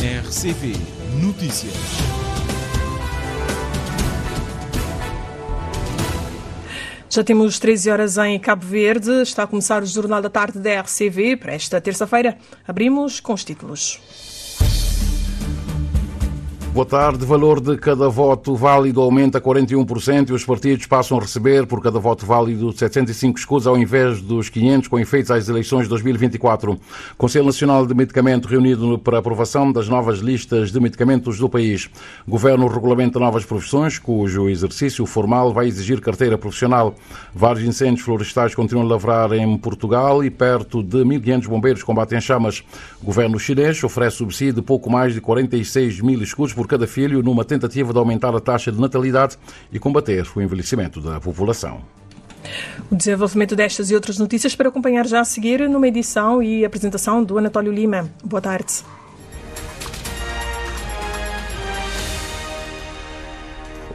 RCV Notícias. Já temos 13 horas em Cabo Verde. Está a começar o Jornal da Tarde da RCV. Para esta terça-feira, abrimos com os títulos. Boa tarde. Valor de cada voto válido aumenta a 41% e os partidos passam a receber por cada voto válido 705 escudos ao invés dos 500 com efeitos às eleições de 2024. Conselho Nacional de Medicamento reunido para aprovação das novas listas de medicamentos do país. Governo regulamenta novas profissões cujo exercício formal vai exigir carteira profissional. Vários incêndios florestais continuam a lavrar em Portugal e perto de 1.500 bombeiros combatem chamas. Governo chinês oferece subsídio de pouco mais de 46 mil escudos por cada filho numa tentativa de aumentar a taxa de natalidade e combater o envelhecimento da população. O desenvolvimento destas e outras notícias para acompanhar já a seguir numa edição e apresentação do Anatólio Lima. Boa tarde.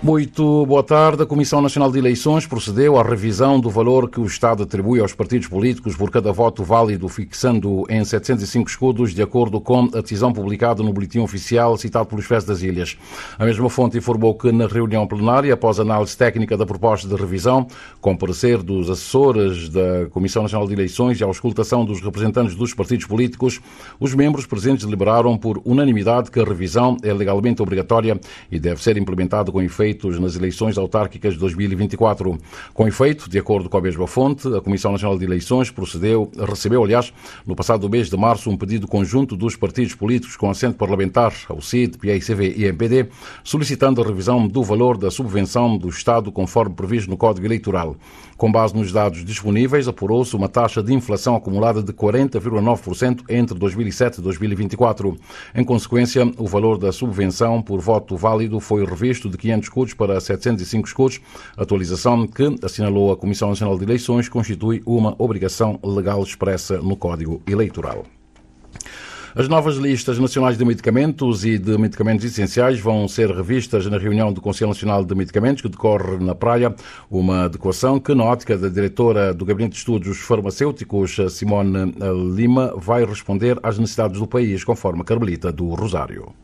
Muito boa tarde. A Comissão Nacional de Eleições procedeu à revisão do valor que o Estado atribui aos partidos políticos por cada voto válido, fixando em 705 escudos, de acordo com a decisão publicada no Boletim Oficial citado pelo Expresso das Ilhas. A mesma fonte informou que na reunião plenária, após análise técnica da proposta de revisão, com parecer dos assessores da Comissão Nacional de Eleições e a auscultação dos representantes dos partidos políticos, os membros presentes deliberaram por unanimidade que a revisão é legalmente obrigatória e deve ser implementada com efeito nas eleições autárquicas de 2024. Com efeito, de acordo com a mesma fonte, a Comissão Nacional de Eleições recebeu, no passado mês de março, um pedido conjunto dos partidos políticos com assento parlamentar, ao CID, PICV e MPD, solicitando a revisão do valor da subvenção do Estado conforme previsto no Código Eleitoral. Com base nos dados disponíveis, apurou-se uma taxa de inflação acumulada de 40,9% entre 2007 e 2024. Em consequência, o valor da subvenção por voto válido foi revisto de 500 escudos para 705 escudos, atualização que, assinalou a Comissão Nacional de Eleições, constitui uma obrigação legal expressa no Código Eleitoral. As novas listas nacionais de medicamentos e de medicamentos essenciais vão ser revistas na reunião do Conselho Nacional de Medicamentos, que decorre na Praia, uma adequação que, na ótica da diretora do Gabinete de Estudos Farmacêuticos, Simone Lima, vai responder às necessidades do país, conforme a Carmelita do Rosário.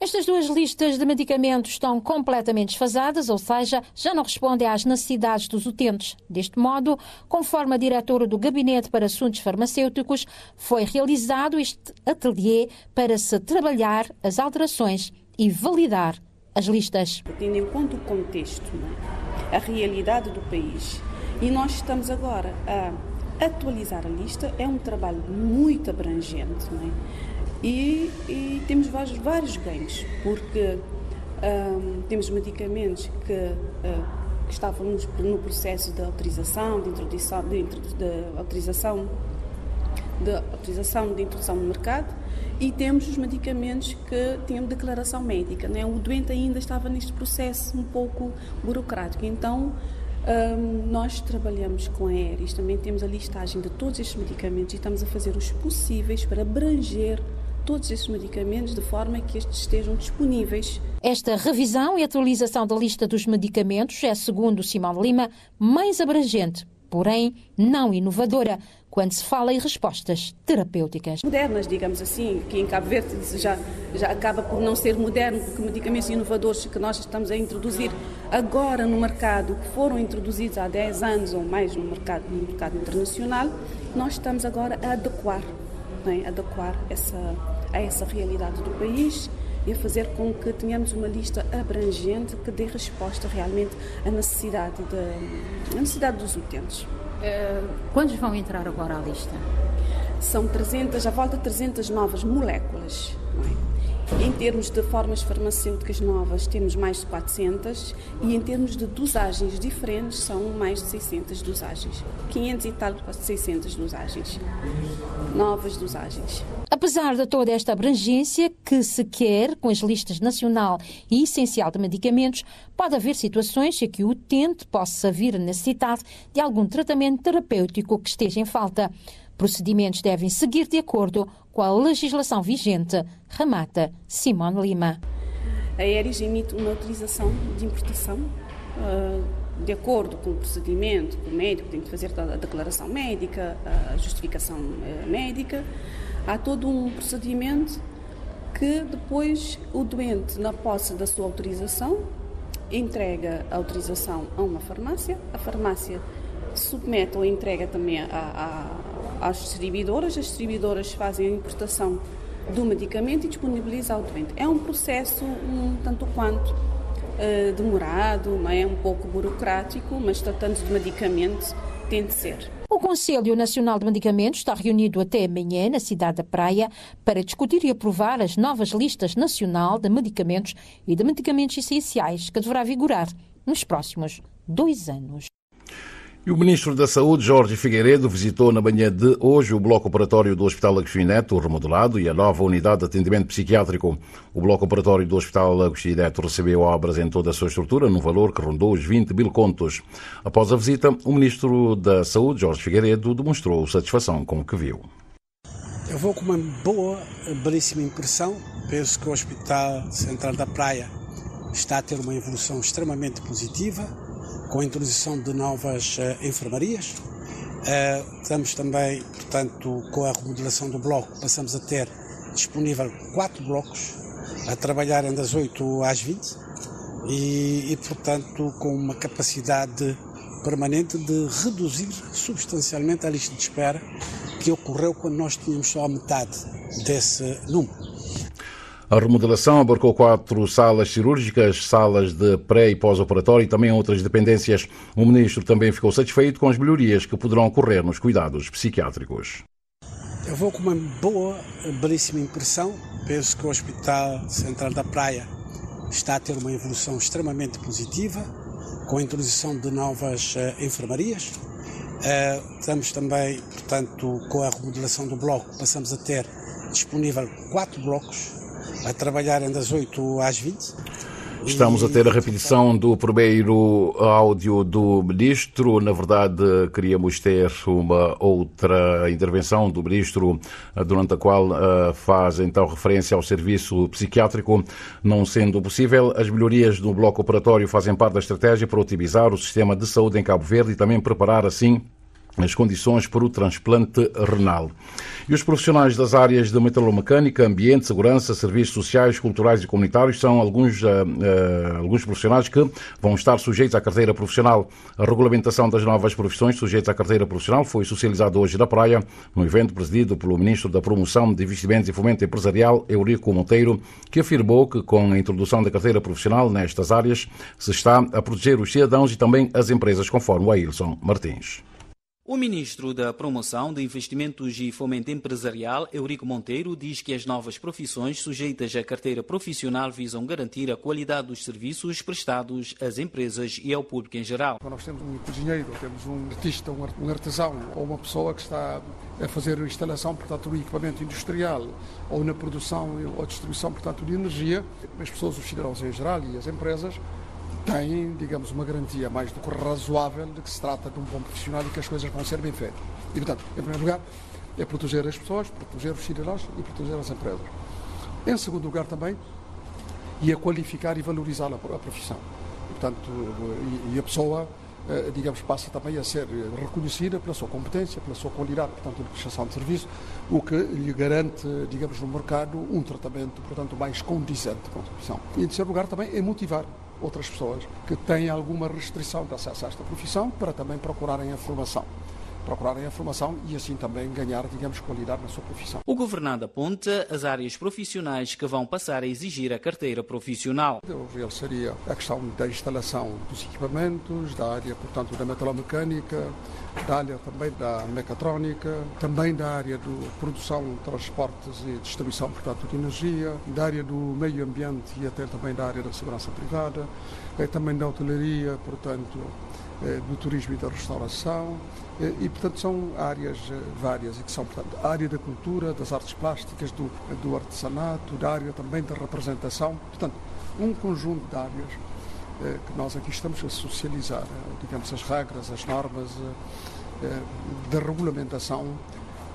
Estas duas listas de medicamentos estão completamente desfasadas, ou seja, já não respondem às necessidades dos utentes. Deste modo, conforme a diretora do Gabinete para Assuntos Farmacêuticos, foi realizado este ateliê para se trabalhar as alterações e validar as listas. Tendo em conta o contexto, a realidade do país, e nós estamos agora a atualizar a lista, é um trabalho muito abrangente, não é? E temos vários ganhos, porque temos medicamentos que estavam no processo de autorização, de introdução no mercado, e temos os medicamentos que tinham declaração médica, né? O doente ainda estava neste processo um pouco burocrático, então nós trabalhamos com a Aeris, também temos a listagem de todos estes medicamentos e estamos a fazer os possíveis para abranger todos esses medicamentos de forma que estes estejam disponíveis. Esta revisão e atualização da lista dos medicamentos é, segundo Simone Lima, mais abrangente, porém não inovadora, quando se fala em respostas terapêuticas. Modernas, digamos assim, que em Cabo Verde já acaba por não ser moderno, porque medicamentos inovadores que nós estamos a introduzir agora no mercado, que foram introduzidos há 10 anos ou mais no mercado internacional, nós estamos agora a adequar a essa realidade do país e a fazer com que tenhamos uma lista abrangente que dê resposta realmente à necessidade dos utentes. Quantos vão entrar agora à lista? São 300, já volta 300 novas moléculas. Não é? Em termos de formas farmacêuticas novas, temos mais de 400 e em termos de dosagens diferentes, são mais de 600 dosagens. 500 e tal, quase 600 dosagens. Novas dosagens. Apesar de toda esta abrangência que se quer com as listas nacional e essencial de medicamentos, pode haver situações em que o utente possa vir a necessitar de algum tratamento terapêutico que esteja em falta. Procedimentos devem seguir de acordo com a legislação vigente, remata Simone Lima. A Aeris emite uma autorização de importação de acordo com o procedimento que o médico tem que fazer a declaração médica, a justificação médica. Há todo um procedimento que depois o doente, na posse da sua autorização, entrega a autorização a uma farmácia, a farmácia submete ou entrega também às distribuidoras, as distribuidoras fazem a importação do medicamento e disponibilizam ao doente. É um processo tanto quanto demorado, não é? Um pouco burocrático, mas tratando de medicamentos tem de ser. O Conselho Nacional de Medicamentos está reunido até amanhã na cidade da Praia para discutir e aprovar as novas listas nacional de medicamentos e de medicamentos essenciais que deverá vigorar nos próximos 2 anos. E o Ministro da Saúde, Jorge Figueiredo, visitou na manhã de hoje o bloco operatório do Hospital Agostinho Neto, remodelado, e a nova unidade de atendimento psiquiátrico. O bloco operatório do Hospital Agostinho Neto recebeu obras em toda a sua estrutura, num valor que rondou os 20 mil contos. Após a visita, o Ministro da Saúde, Jorge Figueiredo, demonstrou satisfação com o que viu. Eu vou com uma boa, belíssima impressão. Penso que o Hospital Central da Praia está a ter uma evolução extremamente positiva, com a introdução de novas enfermarias. Estamos também, portanto, com a remodelação do bloco, passamos a ter disponível 4 blocos, a trabalharem das 8 às 20 e, portanto, com uma capacidade permanente de reduzir substancialmente a lista de espera que ocorreu quando nós tínhamos só a metade desse número. A remodelação abarcou 4 salas cirúrgicas, salas de pré- e pós-operatório e também outras dependências. O Ministro também ficou satisfeito com as melhorias que poderão ocorrer nos cuidados psiquiátricos. Eu vou com uma boa, belíssima impressão. Penso que o Hospital Central da Praia está a ter uma evolução extremamente positiva, com a introdução de novas enfermarias. Estamos também, portanto, com a remodelação do bloco, passamos a ter disponível 4 blocos, a trabalharem das 8 às 20. Estamos a ter a repetição do primeiro áudio do Ministro. Na verdade, queríamos ter uma outra intervenção do Ministro, durante a qual faz então referência ao serviço psiquiátrico. Não sendo possível, as melhorias do bloco operatório fazem parte da estratégia para otimizar o sistema de saúde em Cabo Verde e também preparar assim as condições para o transplante renal. E os profissionais das áreas de metalomecânica, ambiente, segurança, serviços sociais, culturais e comunitários são alguns profissionais que vão estar sujeitos à carteira profissional. A regulamentação das novas profissões sujeitas à carteira profissional foi socializada hoje na Praia, num evento presidido pelo Ministro da Promoção de Investimentos e Fomento Empresarial, Eurico Monteiro, que afirmou que com a introdução da carteira profissional nestas áreas se está a proteger os cidadãos e também as empresas, conforme o Ailson Martins. O Ministro da Promoção de Investimentos e Fomento Empresarial, Eurico Monteiro, diz que as novas profissões sujeitas à carteira profissional visam garantir a qualidade dos serviços prestados às empresas e ao público em geral. Nós temos um cozinheiro, temos um artista, um artesão ou uma pessoa que está a fazer a instalação, portanto, do equipamento industrial ou na produção ou distribuição, portanto, de energia. As pessoas, os cidadãos em geral e as empresas têm, digamos, uma garantia mais do que razoável de que se trata de um bom profissional e que as coisas vão ser bem feitas. E, portanto, em primeiro lugar, é proteger as pessoas, proteger os cidadãos e proteger as empresas. Em segundo lugar, também, é qualificar e valorizar a profissão. E, portanto, e a pessoa, digamos, passa também a ser reconhecida pela sua competência, pela sua qualidade, portanto, de prestação de serviço, o que lhe garante, digamos, no mercado um tratamento, portanto, mais condizente com a profissão. E, em terceiro lugar, também é motivar outras pessoas que têm alguma restrição de acesso a esta profissão para também procurarem a formação e assim também ganhar, digamos, qualidade na sua profissão. O governante aponta as áreas profissionais que vão passar a exigir a carteira profissional. Eu realçaria a questão da instalação dos equipamentos, da área, portanto, da metalomecânica, da área também da mecatrónica, também da área de produção, transportes e distribuição, portanto, de energia, da área do meio ambiente e até também da área da segurança privada, também da hotelaria, portanto, do turismo e da restauração, e, portanto, são áreas várias, e que são, portanto, a área da cultura, das artes plásticas, do artesanato, da área também da representação, portanto, um conjunto de áreas que nós aqui estamos a socializar, digamos, as regras, as normas da regulamentação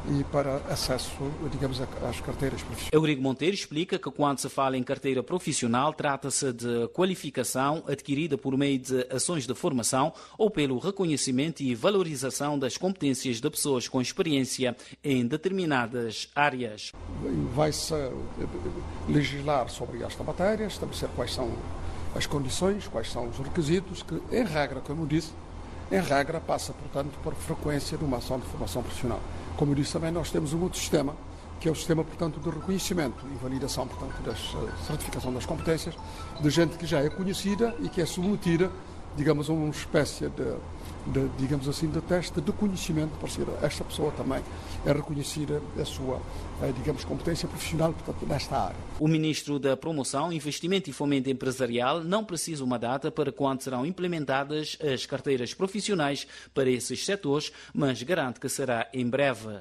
e para acesso, digamos, às carteiras profissionais. Eurico Monteiro explica que quando se fala em carteira profissional, trata-se de qualificação adquirida por meio de ações de formação ou pelo reconhecimento e valorização das competências de pessoas com experiência em determinadas áreas. Vai-se legislar sobre esta matéria, estabelecer quais são as condições, quais são os requisitos, que, em regra, como eu disse, em regra passa, portanto, por frequência de uma ação de formação profissional. Como eu disse também, nós temos um outro sistema, que é o sistema, portanto, de reconhecimento e validação, portanto, da certificação das competências de gente que já é conhecida e que é submetida, digamos, a uma espécie digamos assim, de teste de conhecimento, para ser esta pessoa também é reconhecida a sua, digamos, competência profissional, portanto, nesta área. O Ministro da Promoção, Investimento e Fomento Empresarial não precisa uma data para quando serão implementadas as carteiras profissionais para esses setores, mas garante que será em breve.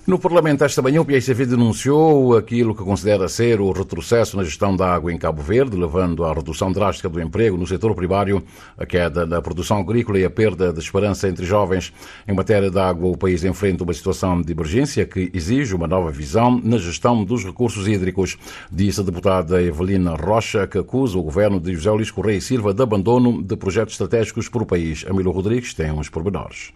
No Parlamento esta manhã o PICV denunciou aquilo que considera ser o retrocesso na gestão da água em Cabo Verde, levando à redução drástica do emprego no setor primário, a queda da produção agrícola e a perda de esperança entre jovens. Em matéria de água, o país enfrenta uma situação de emergência que exige uma nova visão na gestão dos recursos hídricos, disse a deputada Evelina Rocha, que acusa o governo de José Luís Correia e Silva de abandono de projetos estratégicos para o país. Amílio Rodrigues tem uns pormenores.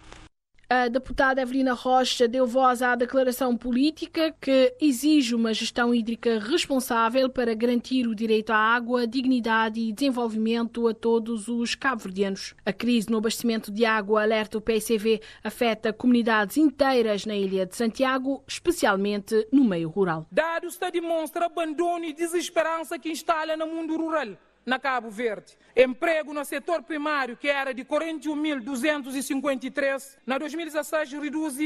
A deputada Evelina Rocha deu voz à declaração política que exige uma gestão hídrica responsável para garantir o direito à água, dignidade e desenvolvimento a todos os cabo-verdianos. A crise no abastecimento de água, alerta o PICV, afeta comunidades inteiras na Ilha de Santiago, especialmente no meio rural. Dados demonstram abandono e desesperança que instala no mundo rural. Na Cabo Verde. Emprego no setor primário, que era de 41.253, na 2016 reduz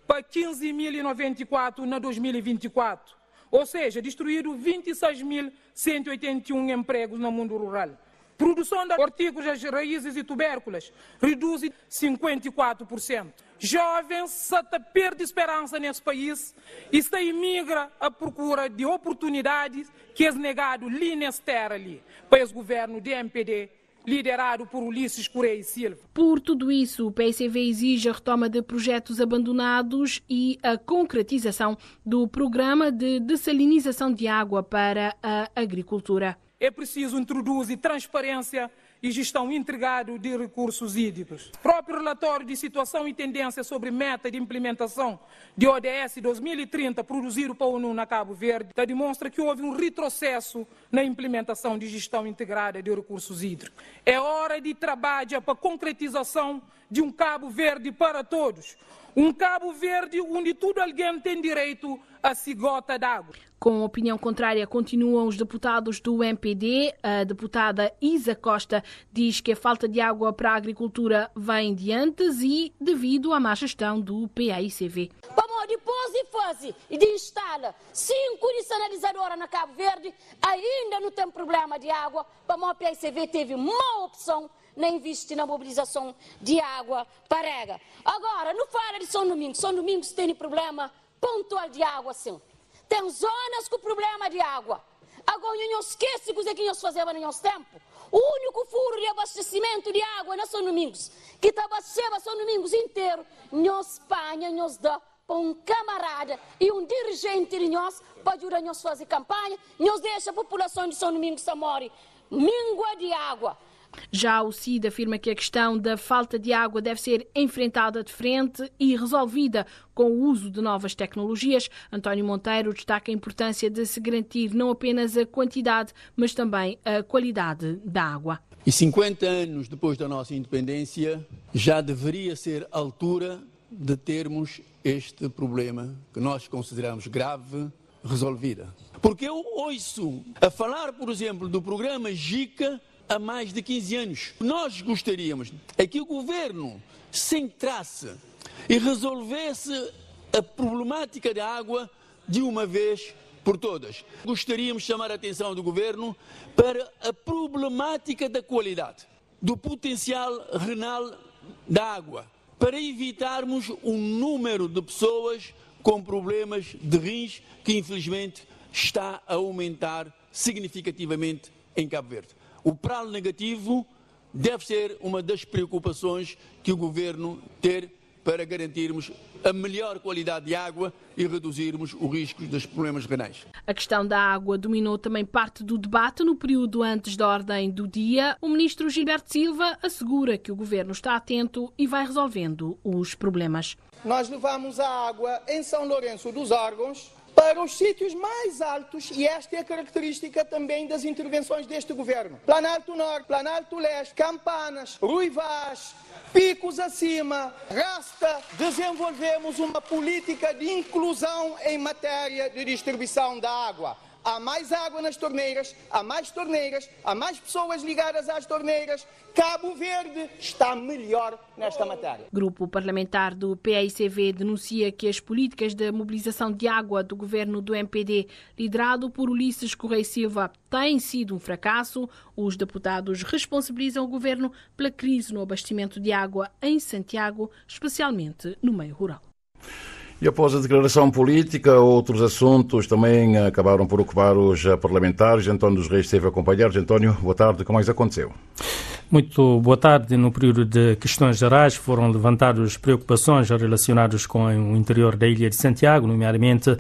para 15.094 na 2024. Ou seja, destruído 26.181 empregos no mundo rural. Produção de hortícolas, raízes e tubérculos reduz 54%. Jovens perdem esperança nesse país e se imigra à procura de oportunidades que é negado ali nessa terra ali, para o governo do MPD, liderado por Ulisses Correia e Silva. Por tudo isso, o PICV exige a retoma de projetos abandonados e a concretização do programa de dessalinização de água para a agricultura. É preciso introduzir transparência e gestão integrada de recursos hídricos. O próprio relatório de situação e tendência sobre meta de implementação de ODS 2030 produzido para a ONU na Cabo Verde demonstra que houve um retrocesso na implementação de gestão integrada de recursos hídricos. É hora de trabalhar para a concretização de um Cabo Verde para todos. Um Cabo Verde onde todo alguém tem direito a se gota d'água. Com opinião contrária, continuam os deputados do MPD. A deputada Isa Costa diz que a falta de água para a agricultura vem de antes e devido à má gestão do PAICV. Vamos depois de fazer e de instalar 5 desalinizadoras na Cabo Verde, ainda não tem problema de água. Vamos, o PAICV teve uma opção na investir na mobilização de água para rega. Agora, não fala de São Domingos. São Domingos tem problema pontual de água, sim. Tem zonas com problema de água. Agora, não esquece o que nós fazemos no nosso tempo. O único furo de abastecimento de água na São Domingos, que está abastecendo São Domingos inteiro, nós Espanha, nós dá para um camarada e um dirigente de nós para ajudar nós a fazer campanha, nós deixa a população de São Domingos a morrer. Míngua de água. Já o CID afirma que a questão da falta de água deve ser enfrentada de frente e resolvida com o uso de novas tecnologias. António Monteiro destaca a importância de se garantir não apenas a quantidade, mas também a qualidade da água. E 50 anos depois da nossa independência, já deveria ser a altura de termos este problema, que nós consideramos grave, resolvida. Porque eu ouço a falar, por exemplo, do programa JICA, há mais de 15 anos. Nós gostaríamos é que o governo centrasse e resolvesse a problemática da água de uma vez por todas. Gostaríamos de chamar a atenção do governo para a problemática da qualidade, do potencial renal da água, para evitarmos um número de pessoas com problemas de rins que infelizmente está a aumentar significativamente em Cabo Verde. O pralo negativo deve ser uma das preocupações que o governo ter para garantirmos a melhor qualidade de água e reduzirmos o risco dos problemas renais. A questão da água dominou também parte do debate no período antes da ordem do dia. O ministro Gilberto Silva assegura que o governo está atento e vai resolvendo os problemas. Nós levamos a água em São Lourenço dos Órgãos para os sítios mais altos, e esta é a característica também das intervenções deste governo. Planalto Norte, Planalto Leste, Campanas, Ruivás, Picos Acima, Rasta. Desenvolvemos uma política de inclusão em matéria de distribuição da água. Há mais água nas torneiras, há mais pessoas ligadas às torneiras. Cabo Verde está melhor nesta matéria. O grupo parlamentar do PAICV denuncia que as políticas de mobilização de água do governo do MPD, liderado por Ulisses Correia Silva, têm sido um fracasso. Os deputados responsabilizam o governo pela crise no abastecimento de água em Santiago, especialmente no meio rural. E após a declaração política, outros assuntos também acabaram por ocupar os parlamentares. António dos Reis esteve a acompanhar. António, boa tarde. Como é que aconteceu? Muito boa tarde. No período de questões gerais foram levantadas preocupações relacionadas com o interior da ilha de Santiago, nomeadamente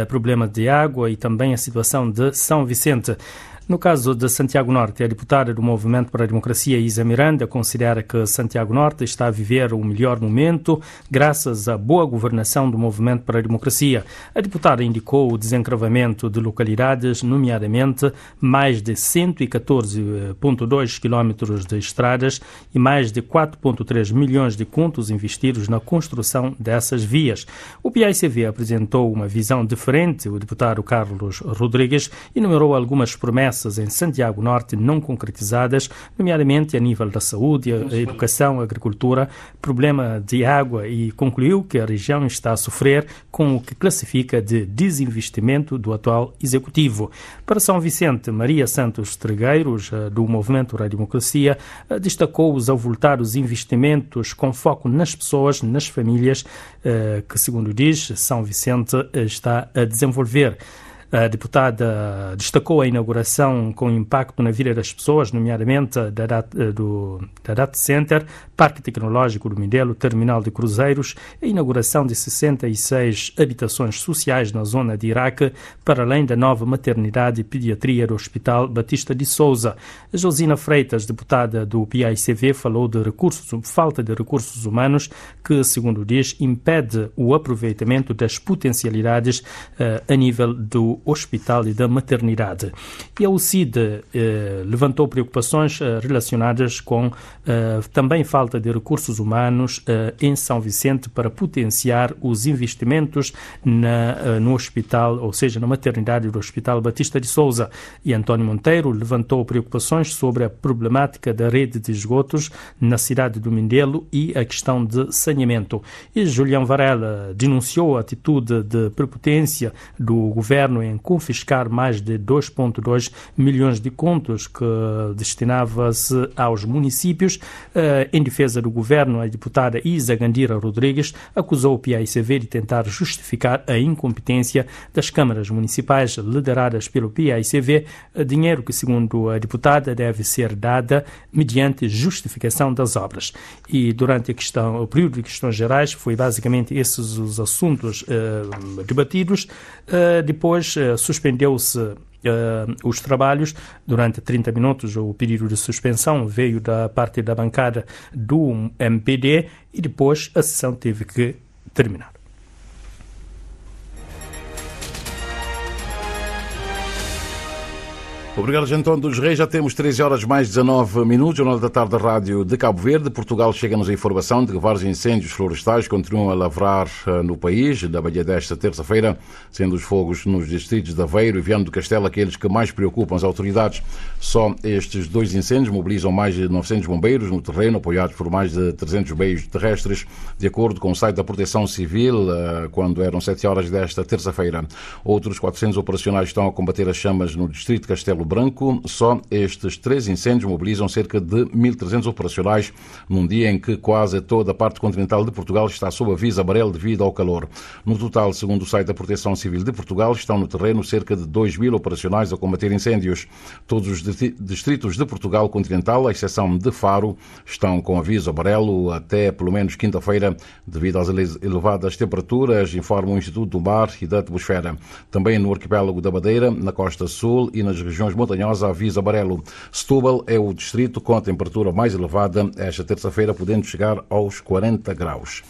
problema de água e também a situação de São Vicente. No caso de Santiago Norte, a deputada do Movimento para a Democracia, Isa Miranda, considera que Santiago Norte está a viver o melhor momento graças à boa governação do Movimento para a Democracia. A deputada indicou o desencravamento de localidades, nomeadamente mais de 114,2 quilómetros de estradas e mais de 4,3 milhões de contos investidos na construção dessas vias. O PAICV apresentou uma visão diferente. O deputado Carlos Rodrigues enumerou algumas promessas em Santiago Norte não concretizadas, nomeadamente a nível da saúde, a educação, a agricultura, problema de água, e concluiu que a região está a sofrer com o que classifica de desinvestimento do atual executivo. Para São Vicente, Maria Santos Trigueiros, do Movimento para a Democracia, destacou os avultados investimentos com foco nas pessoas, nas famílias, que, segundo diz, São Vicente está a desenvolver. A deputada destacou a inauguração com impacto na vida das pessoas, nomeadamente da Data Center, Parque Tecnológico do Mindelo, Terminal de Cruzeiros, a inauguração de 66 habitações sociais na zona de Iraque, para além da nova maternidade e pediatria do Hospital Batista de Souza. Josina Freitas, deputada do PAICV, falou de falta de recursos humanos que, segundo diz, impede o aproveitamento das potencialidades a nível do hospital e da maternidade. E a UCID levantou preocupações relacionadas com também falta de recursos humanos em São Vicente para potenciar os investimentos no hospital, ou seja, na maternidade do Hospital Batista de Souza. E António Monteiro levantou preocupações sobre a problemática da rede de esgotos na cidade do Mindelo e a questão de saneamento. E Julião Varela denunciou a atitude de prepotência do governo em confiscar mais de 2,2 milhões de contos que destinava-se aos municípios. Em defesa do governo, a deputada Isa Gandira Rodrigues acusou o PAICV de tentar justificar a incompetência das câmaras municipais lideradas pelo PAICV, dinheiro que, segundo a deputada, deve ser dada mediante justificação das obras. E durante o período de questões gerais, foi basicamente esses os assuntos debatidos. Depois suspendeu-se os trabalhos durante 30 minutos. O pedido de suspensão veio da parte da bancada do MPD e depois a sessão teve que terminar. Obrigado, António dos Reis. Já temos 13 horas mais 19 minutos. Jornal da Tarde da Rádio de Cabo Verde. Portugal chega-nos a informação de que vários incêndios florestais continuam a lavrar no país, da manhã desta terça-feira, sendo os fogos nos distritos de Aveiro e Viana do Castelo aqueles que mais preocupam as autoridades. Só estes dois incêndios mobilizam mais de 900 bombeiros no terreno, apoiados por mais de 300 meios terrestres, de acordo com o site da Proteção Civil, quando eram 7 horas desta terça-feira. Outros 400 operacionais estão a combater as chamas no distrito de Castelo Castelo Branco. Só estes 3 incêndios mobilizam cerca de 1.300 operacionais num dia em que quase toda a parte continental de Portugal está sob aviso amarelo devido ao calor. No total, segundo o site da Proteção Civil de Portugal, estão no terreno cerca de 2.000 operacionais a combater incêndios. Todos os distritos de Portugal continental, à exceção de Faro, estão com aviso amarelo até pelo menos quinta-feira devido às elevadas temperaturas, informa o Instituto do Mar e da Atmosfera. Também no arquipélago da Madeira, na costa sul e nas regiões montanhosas, aviso amarelo. Setúbal é o distrito com a temperatura mais elevada esta terça-feira, podendo chegar aos 40 graus.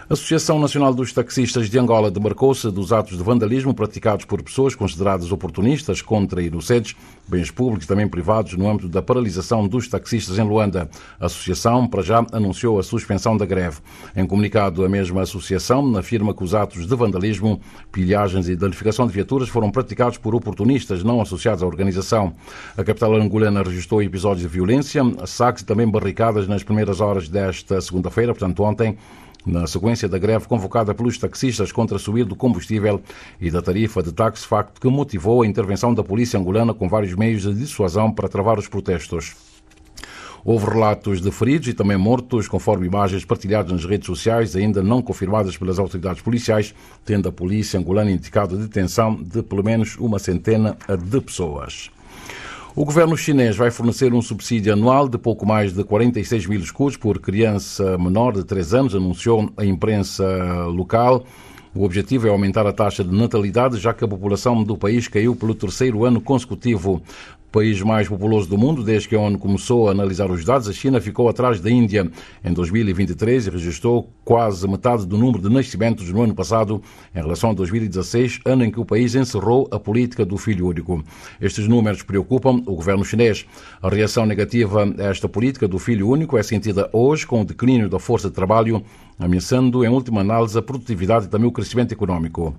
A Associação Nacional dos Taxistas de Angola demarcou-se dos atos de vandalismo praticados por pessoas consideradas oportunistas contra inocentes, bens públicos e também privados no âmbito da paralisação dos taxistas em Luanda. A associação, para já, anunciou a suspensão da greve. Em comunicado, a mesma associação afirma que os atos de vandalismo, pilhagens e danificação de viaturas foram praticados por oportunistas não associados à organização. A capital angolana registrou episódios de violência, saques e também barricadas nas primeiras horas desta segunda-feira, portanto ontem, na sequência da greve convocada pelos taxistas contra a subida do combustível e da tarifa de táxi, facto que motivou a intervenção da polícia angolana com vários meios de dissuasão para travar os protestos. Houve relatos de feridos e também mortos, conforme imagens partilhadas nas redes sociais, ainda não confirmadas pelas autoridades policiais, tendo a polícia angolana indicado a detenção de pelo menos uma centena de pessoas. O governo chinês vai fornecer um subsídio anual de pouco mais de 46 mil escudos por criança menor de 3 anos, anunciou a imprensa local. O objetivo é aumentar a taxa de natalidade, já que a população do país caiu pelo 3º ano consecutivo. País mais populoso do mundo, desde que a ONU começou a analisar os dados, a China ficou atrás da Índia em 2023 e registrou quase metade do número de nascimentos no ano passado em relação a 2016, ano em que o país encerrou a política do filho único. Estes números preocupam o governo chinês. A reação negativa a esta política do filho único é sentida hoje com o declínio da força de trabalho, ameaçando, em última análise, a produtividade e também o crescimento económico.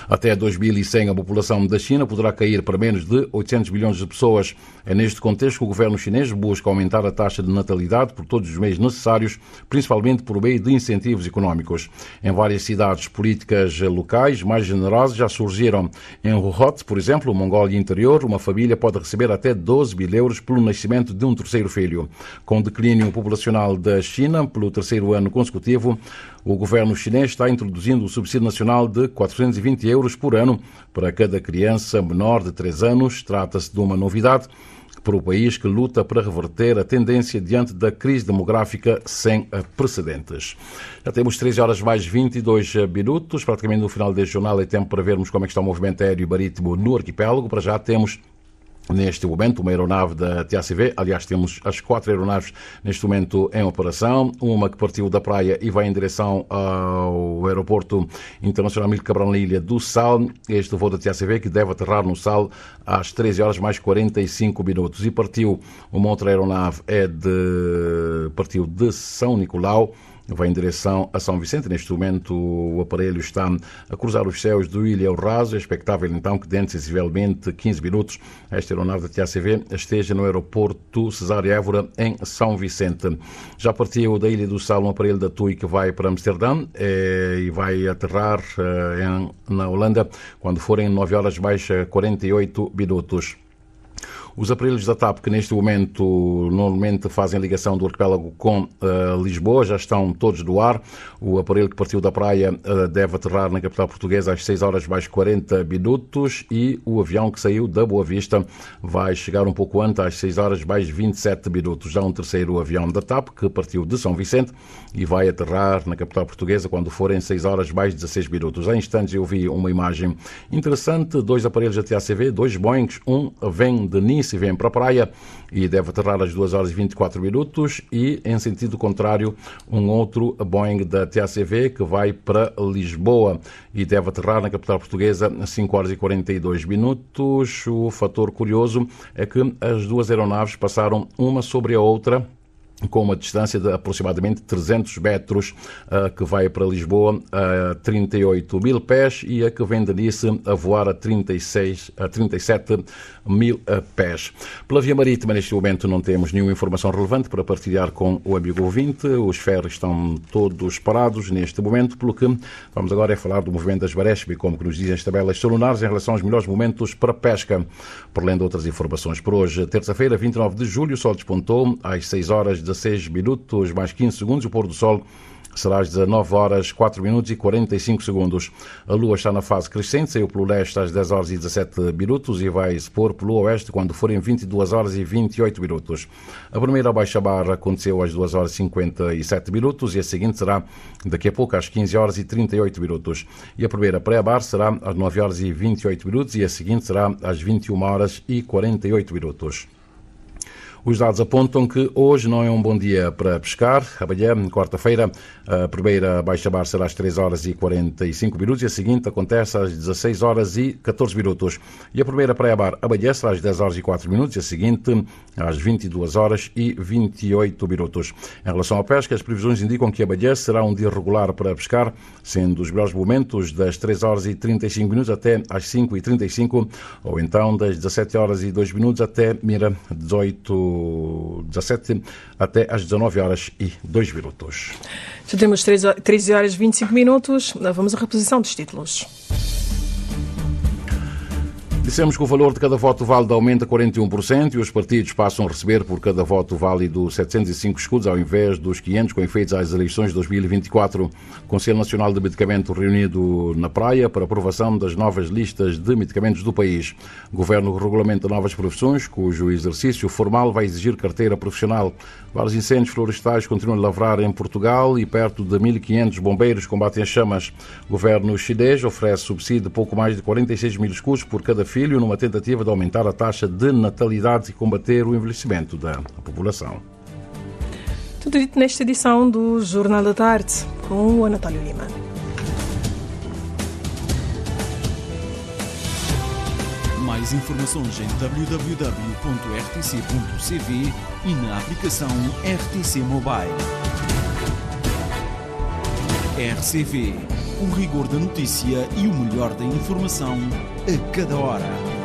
Até 2100, a população da China poderá cair para menos de 800 milhões de pessoas. É neste contexto que o governo chinês busca aumentar a taxa de natalidade por todos os meios necessários, principalmente por meio de incentivos económicos. Em várias cidades, políticas locais mais generosas já surgiram. Em Wuhan, por exemplo, Mongólia Interior, uma família pode receber até 12 mil euros pelo nascimento de um terceiro filho. Com o declínio populacional da China pelo 3º ano consecutivo, o governo chinês está introduzindo o subsídio nacional de 420 euros por ano para cada criança menor de 3 anos. Trata-se de uma novidade para o país que luta para reverter a tendência diante da crise demográfica sem precedentes. Já temos 13 horas mais 22 minutos, praticamente no final deste jornal é tempo para vermos como é que está o movimento aéreo e marítimo no arquipélago. Para já temos neste momento uma aeronave da TACV, aliás temos as 4 aeronaves neste momento em operação, uma que partiu da praia e vai em direção ao aeroporto internacional Amílcar Cabral na Ilha do Sal, este voo da TACV que deve aterrar no Sal às 13 horas mais 45 minutos e partiu uma outra aeronave, partiu de São Nicolau, vai em direção a São Vicente. Neste momento o aparelho está a cruzar os céus do Ilha El Raso. É expectável então que dentro de sensivelmente 15 minutos esta aeronave da TACV esteja no aeroporto Cesário Évora em São Vicente. Já partiu da Ilha do Sal um aparelho da TUI que vai para Amsterdã e vai aterrar na Holanda quando forem 9 horas mais 48 minutos. Os aparelhos da TAP, que neste momento normalmente fazem ligação do arquipélago com Lisboa, já estão todos no ar. O aparelho que partiu da praia deve aterrar na capital portuguesa às 6 horas mais 40 minutos e o avião que saiu da Boa Vista vai chegar um pouco antes, às 6 horas mais 27 minutos. Já um terceiro avião da TAP, que partiu de São Vicente e vai aterrar na capital portuguesa quando forem 6 horas mais 16 minutos. Há instantes eu vi uma imagem interessante, 2 aparelhos da TACV, 2 Boeings, um vem de Nice e vem para a praia e deve aterrar às 2 horas e 24 minutos e em sentido contrário um outro Boeing da TACV que vai para Lisboa e deve aterrar na capital portuguesa às 5 horas e 42 minutos. O fator curioso é que as duas aeronaves passaram uma sobre a outra com uma distância de aproximadamente 300 metros, que vai para Lisboa a 38 mil pés e a que vem de Nice a voar a 37 mil pés. Pela via marítima, neste momento, não temos nenhuma informação relevante para partilhar com o amigo ouvinte. Os ferros estão todos parados neste momento, pelo que vamos agora falar do movimento das Baresp, como que nos dizem as tabelas solunares em relação aos melhores momentos para pesca. Por além de outras informações, por hoje, terça-feira, 29 de julho, o sol despontou às 6 horas 16 minutos mais 15 segundos. O pôr do sol será às 19 horas 4 minutos e 45 segundos. A lua está na fase crescente, saiu pelo leste às 10 horas e 17 minutos e vai se pôr pelo oeste quando forem 22 horas e 28 minutos. A primeira baixa barra aconteceu às 2 horas e 57 minutos e a seguinte será daqui a pouco às 15 horas e 38 minutos. E a primeira pré-bar será às 9 horas e 28 minutos e a seguinte será às 21 horas e 48 minutos. Os dados apontam que hoje não é um bom dia para pescar. Amanhã, quarta-feira, a primeira baixa-mar será às 3 horas e 45 minutos e a seguinte acontece às 16 horas e 14 minutos. E a primeira praia-mar amanhã será às 10 horas e 4 minutos e a seguinte às 22 horas e 28 minutos. Em relação à pesca, as previsões indicam que amanhã será um dia regular para pescar, sendo os melhores momentos das 3 horas e 35 minutos até às 5 e 35, ou então das 17 horas e 2 minutos até 17 até às 19 horas e 2 minutos. Já temos 13 horas e 25 minutos. Vamos à reposição dos títulos. Dissemos que o valor de cada voto válido aumenta 41% e os partidos passam a receber por cada voto válido 705 escudos ao invés dos 500 com efeitos às eleições de 2024. O Conselho Nacional de Medicamento reunido na Praia para aprovação das novas listas de medicamentos do país. O Governo regulamenta novas profissões, cujo exercício formal vai exigir carteira profissional. Vários incêndios florestais continuam a lavrar em Portugal e perto de 1.500 bombeiros combatem as chamas. O Governo chinês oferece subsídio de pouco mais de 46 mil escudos por cada filho numa tentativa de aumentar a taxa de natalidade e combater o envelhecimento da população. Tudo dito nesta edição do Jornal da Tarde, com o Anatólio Lima. Mais informações em www.rtc.cv e na aplicação RTC Mobile. RCV, o rigor da notícia e o melhor da informação a cada hora.